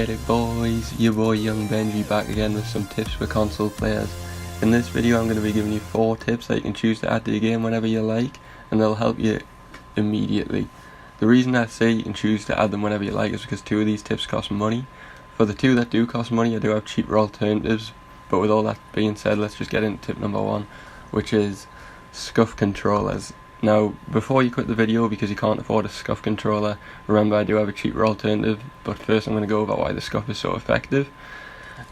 G'day boys, your boy young Benjii back again with some tips for console players. In this video I'm going to be giving you 4 tips that you can choose to add to your game whenever you like, and they'll help you immediately. The reason I say you can choose to add them whenever you like is because 2 of these tips cost money. For the 2 that do cost money, I do have cheaper alternatives, but with all that being said, let's just get into tip number 1, which is scuff controllers. Now, before you quit the video because you can't afford a scuff controller, remember I do have a cheaper alternative, but first I'm going to go over why the scuff is so effective.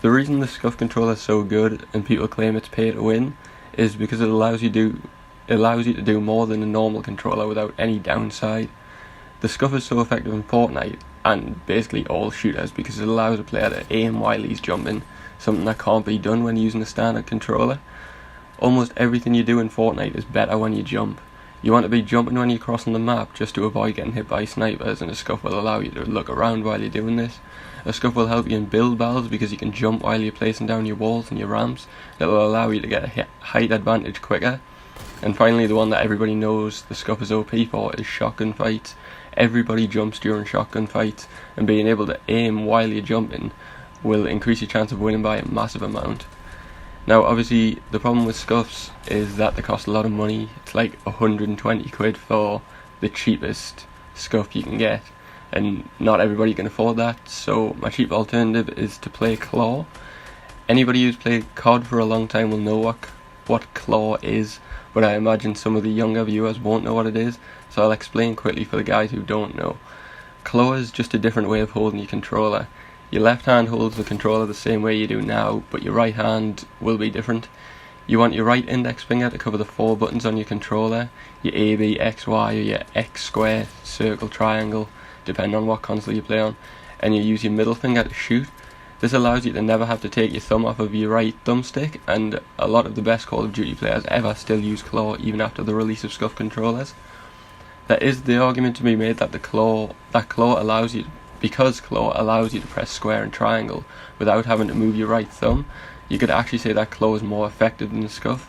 The reason the scuff controller is so good and people claim it's pay to win is because it allows you to do more than a normal controller without any downside. The scuff is so effective in Fortnite and basically all shooters because it allows a player to aim while he's jumping, something that can't be done when using a standard controller. Almost everything you do in Fortnite is better when you jump. You want to be jumping when you're crossing the map just to avoid getting hit by snipers, and a scuff will allow you to look around while you're doing this. A scuff will help you in build battles because you can jump while you're placing down your walls and your ramps. That will allow you to get a height advantage quicker. And finally, the one that everybody knows the scuff is OP for is shotgun fights. Everybody jumps during shotgun fights, and being able to aim while you're jumping will increase your chance of winning by a massive amount. Now obviously the problem with scuffs is that they cost a lot of money. It's like 120 quid for the cheapest scuff you can get, and not everybody can afford that, so my cheap alternative is to play claw. Anybody who's played COD for a long time will know what claw is, but I imagine some of the younger viewers won't know what it is, so I'll explain quickly for the guys who don't know. Claw is just a different way of holding your controller. Your left hand holds the controller the same way you do now, but your right hand will be different. You want your right index finger to cover the 4 buttons on your controller, your A, B, X, Y, or your X, square, circle, triangle, depending on what console you play on, and you use your middle finger to shoot. This allows you to never have to take your thumb off of your right thumbstick, and a lot of the best Call of Duty players ever still use claw even after the release of scuff controllers. There is the argument to be made that claw allows you to press square and triangle without having to move your right thumb. You could actually say that claw is more effective than the scuff,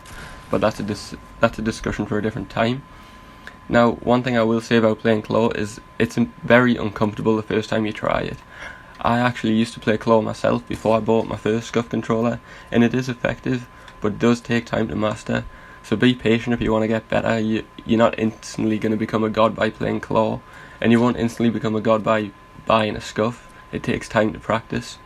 but that's a discussion for a different time. Now, one thing I will say about playing claw is it's very uncomfortable the first time you try it. I actually used to play claw myself before I bought my first scuff controller, and it is effective, but it does take time to master. So be patient if you want to get better. You're not instantly going to become a god by playing claw, and you won't instantly become a god by buying a scuff. It takes time to practice.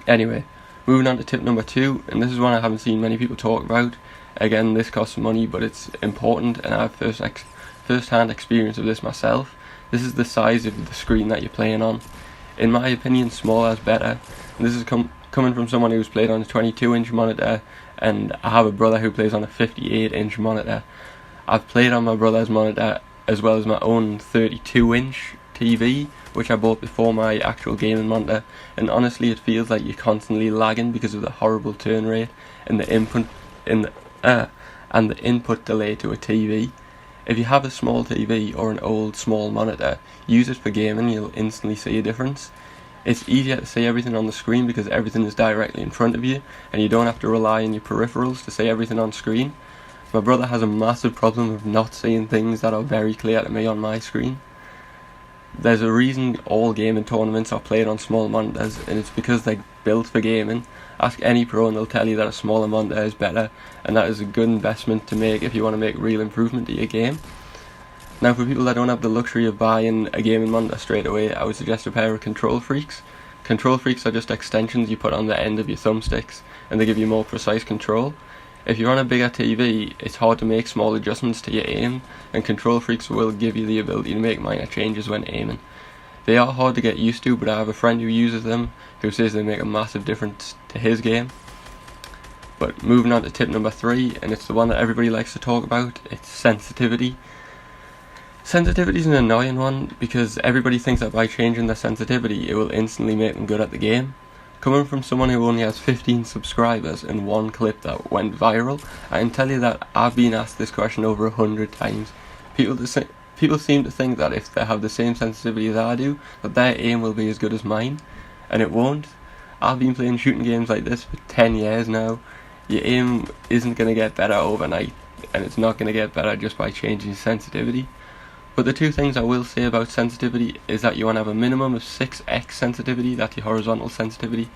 Anyway, moving on to tip number 2, and this is one I haven't seen many people talk about. Again, this costs money, but it's important, and I have first-hand experience of this myself. This is the size of the screen that you're playing on. In my opinion, smaller is better, and this is coming from someone who's played on a 22-inch monitor, and I have a brother who plays on a 58-inch monitor. I've played on my brother's monitor as well as my own 32-inch TV, which I bought before my actual gaming monitor, and honestly it feels like you're constantly lagging because of the horrible turn rate and the input delay to a TV. If you have a small TV or an old small monitor, use it for gaming, you'll instantly see a difference. It's easier to see everything on the screen because everything is directly in front of you, and you don't have to rely on your peripherals to see everything on screen. My brother has a massive problem of not seeing things that are very clear to me on my screen. There's a reason all gaming tournaments are played on small monitors, and it's because they're built for gaming. Ask any pro and they'll tell you that a smaller monitor is better, and that is a good investment to make if you want to make real improvement to your game. Now, for people that don't have the luxury of buying a gaming monitor straight away, I would suggest a pair of Control Freaks. Control Freaks are just extensions you put on the end of your thumbsticks, and they give you more precise control. If you're on a bigger TV, it's hard to make small adjustments to your aim, and Control Freaks will give you the ability to make minor changes when aiming. They are hard to get used to, but I have a friend who uses them who says they make a massive difference to his game. But moving on to tip number 3, and it's the one that everybody likes to talk about, it's sensitivity. Sensitivity is an annoying one because everybody thinks that by changing their sensitivity it will instantly make them good at the game. Coming from someone who only has 15 subscribers and one clip that went viral, I can tell you that I've been asked this question over 100 times. People seem to think that if they have the same sensitivity as I do, that their aim will be as good as mine, and it won't. I've been playing shooting games like this for 10 years now. Your aim isn't going to get better overnight, and it's not going to get better just by changing sensitivity. But the two things I will say about sensitivity is that you want to have a minimum of 6x sensitivity, that's your horizontal sensitivity,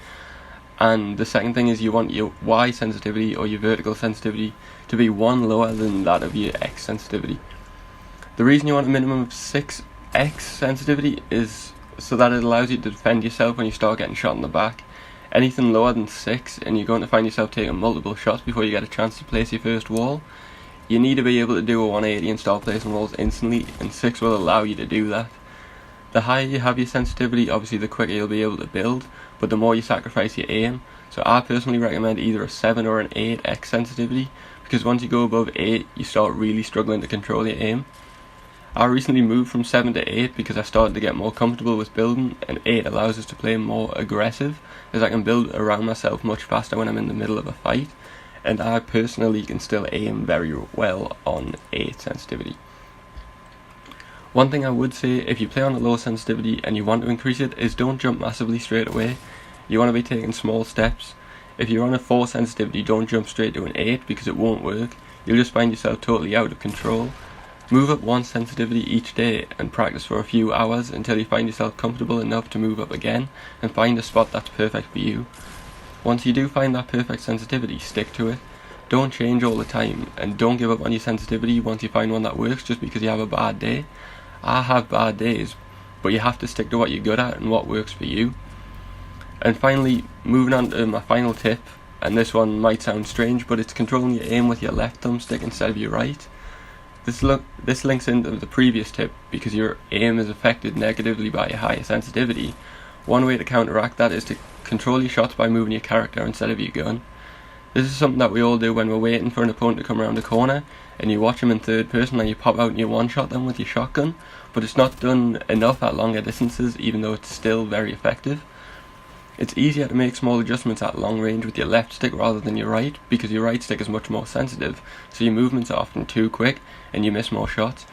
and the second thing is you want your Y sensitivity or your vertical sensitivity to be 1 lower than that of your X sensitivity. The reason you want a minimum of 6x sensitivity is so that it allows you to defend yourself when you start getting shot in the back. Anything lower than 6 and you're going to find yourself taking multiple shots before you get a chance to place your first wall, you need to be able to do a 180 and start placing walls instantly, and 6 will allow you to do that. The higher you have your sensitivity, obviously the quicker you'll be able to build, but the more you sacrifice your aim. So I personally recommend either a 7 or an 8x sensitivity, because once you go above 8 you start really struggling to control your aim. I recently moved from 7 to 8 because I started to get more comfortable with building, and 8 allows us to play more aggressive, as I can build around myself much faster when I'm in the middle of a fight, and I personally can still aim very well on 8 sensitivity. One thing I would say, if you play on a low sensitivity and you want to increase it, is don't jump massively straight away. You want to be taking small steps. If you're on a 4 sensitivity, don't jump straight to an 8 because it won't work. You'll just find yourself totally out of control. Move up 1 sensitivity each day and practice for a few hours until you find yourself comfortable enough to move up again and find a spot that's perfect for you. Once you do find that perfect sensitivity, stick to it. Don't change all the time, and don't give up on your sensitivity once you find one that works just because you have a bad day. I have bad days, but you have to stick to what you're good at and what works for you. And finally, moving on to my final tip, and this one might sound strange, but it's controlling your aim with your left thumbstick instead of your right. This links into the previous tip, because your aim is affected negatively by your higher sensitivity. One way to counteract that is to control your shots by moving your character instead of your gun. This is something that we all do when we're waiting for an opponent to come around the corner, and you watch them in third person and you pop out and you one-shot them with your shotgun, but it's not done enough at longer distances, even though it's still very effective. It's easier to make small adjustments at long range with your left stick rather than your right, because your right stick is much more sensitive, so your movements are often too quick and you miss more shots.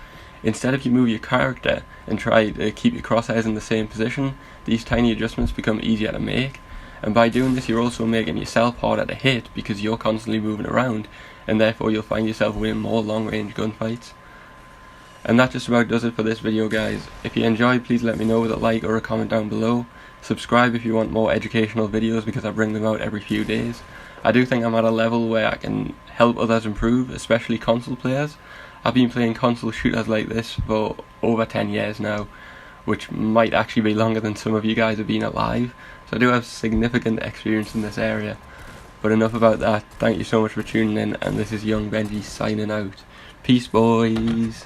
Instead, if you move your character and try to keep your crosshairs in the same position, these tiny adjustments become easier to make. And by doing this, you're also making yourself harder to hit because you're constantly moving around, and therefore you'll find yourself winning more long range gunfights. And that just about does it for this video, guys. If you enjoyed, please let me know with a like or a comment down below. Subscribe if you want more educational videos, because I bring them out every few days. I do think I'm at a level where I can help others improve, especially console players. I've been playing console shooters like this for over 10 years now, which might actually be longer than some of you guys have been alive, so I do have significant experience in this area. But enough about that. Thank you so much for tuning in, and this is young Benjii signing out. Peace, boys.